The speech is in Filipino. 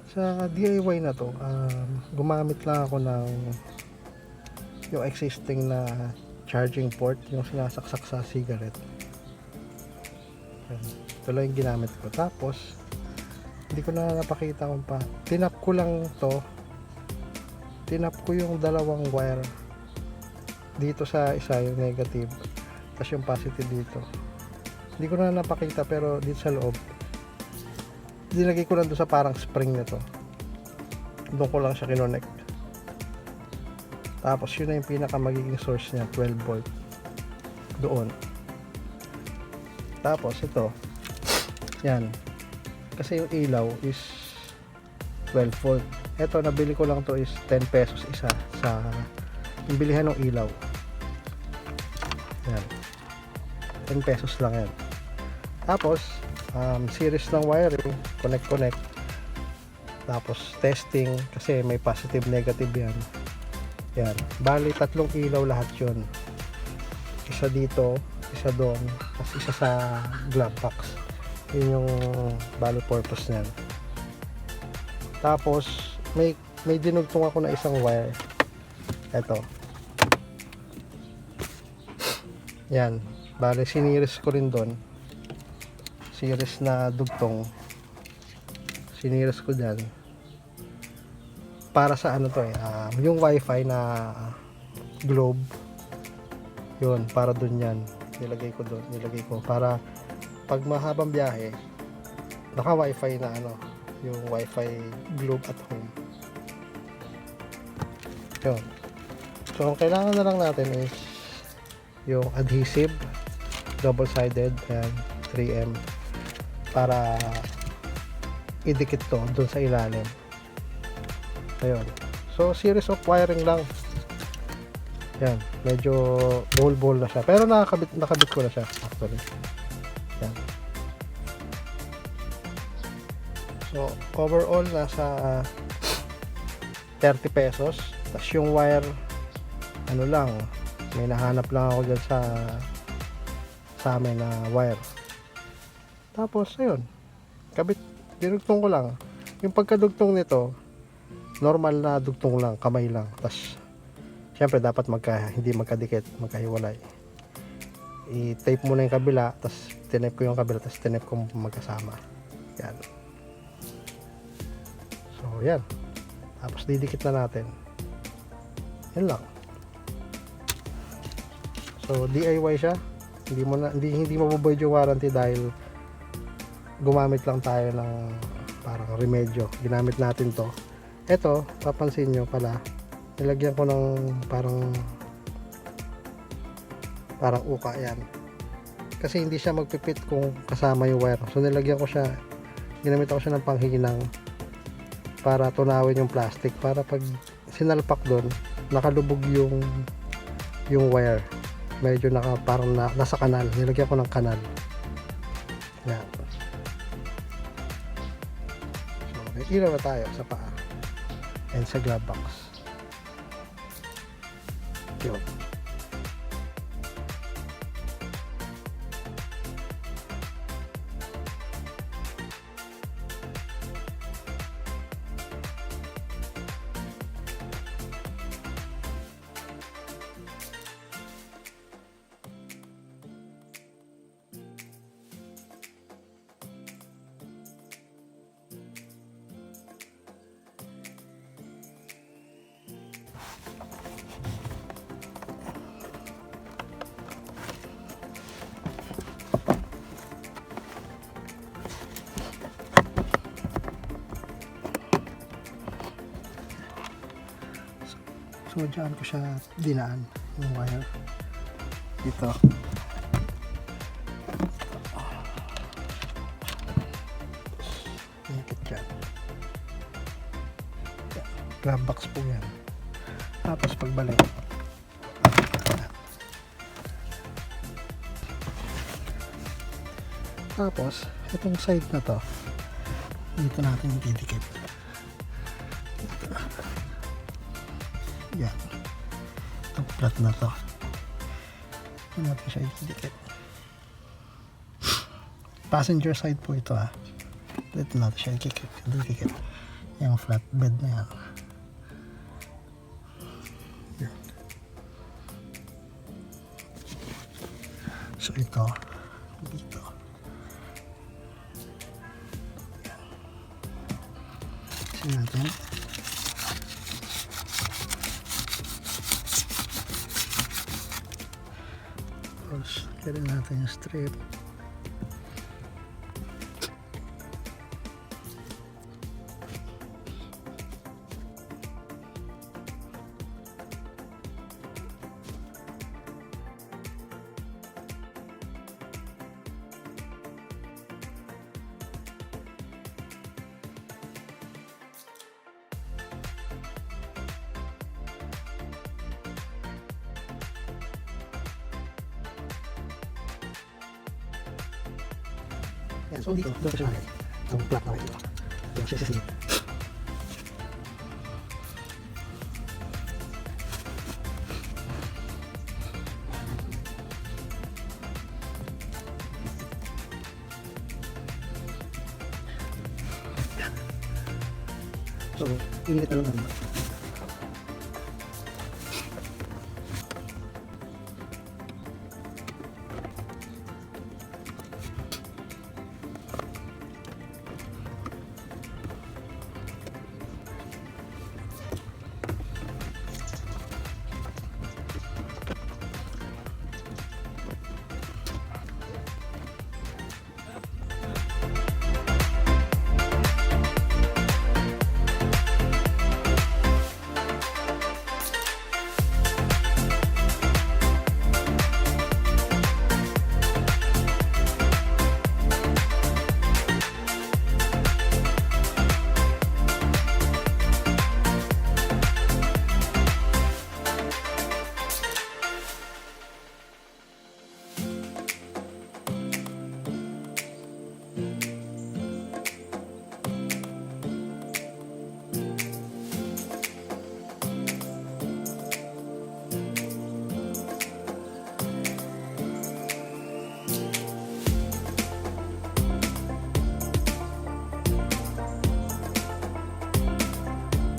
Sa DIY na to, gumamit lang ako ng yung existing na charging port, yung sinasaksak sa cigarette. Ito lang yung ginamit ko. Tapos hindi ko na napakita kung pa, tinap ko lang to, tinap ko yung dalawang wire dito sa isa, yung negative, tapos yung positive dito. Hindi ko na napakita, pero dito sa loob dinagay ko lang doon sa parang spring na to, doon ko lang siya kinonect. Tapos yun na yung pinaka magiging source niya, 12 volt doon. Tapos ito, yan, kasi yung ilaw is 12 volt. Ito, nabili ko lang to is 10 pesos isa sa yung bilihan ng ilaw. Yan, 10 pesos lang yan. Tapos series ng wiring, connect. Tapos testing, kasi may positive negative yan. Yan, bali tatlong ilaw lahat yun. Isa dito, isa doon, tapos isa sa glove box. Yun yung bali purpose niyan. Tapos may dinugtong ako na isang wire. Ito. Yan, bali siniris ko rin doon. Series na dugtong. Siniris ko dyan. Para sa ano to yung wifi na globe. Yun, para dun yan. Nilagay ko para pag mahabang biyahe, naka wifi na yung wifi globe at home. Yun. So ang kailangan na lang natin is yung adhesive, double sided, and 3M para idikit to dun sa ilalim. Ayun. So series of wiring lang. Yan, medyo ball na siya, pero nakabit ko na siya actually. Yan. So overall nasa 30 pesos. Tapos yung wire lang, may nahanap lang ako dyan sa amin na wire. Tapos ayun, dinugtong ko lang. Yung pagkadugtong nito, normal na dugtong lang, kamay lang. Tapos syempre dapat hindi magkadikit, magkahiwalay. I-tape muna yung kabila, tapos tinip ko yung kabila, tapos tinip ko magkasama. Yan. So yan. Tapos didikit na natin. Yan lang. So DIY siya. Hindi mabuboid yung warranty dahil gumamit lang tayo ng parang remedyo. Ginamit natin to. Ito, papansin nyo pala, nilagyan ko ng parang uka yan. Kasi hindi siya magpipit kung kasama yung wire. So ginamit ko siya ng panghinang para tunawin yung plastic, para pag sinalpak doon, nakalubog yung wire. Medyo parang nasa kanal. Nilagyan ko ng kanal. Yan. So, may ilaw na tayo sa paa and sa glove box. Yun. So dyan ko siya dinaan yung wire dito. Ikit dyan. Glove box po yan. Tapos pagbalik, tapos itong side na to dito natin didikit. Yan, itong flat na to dito natin siya didikit. Passenger side po ito dito natin siya didikit. yung flatbed na yan. Yan. So ito dito. Kasi natin. Tapos kaya natin yung strip. Yan, so dito, doon siya natin. Itong flat na ito. Doon siya sisilip. So, init na lang naman.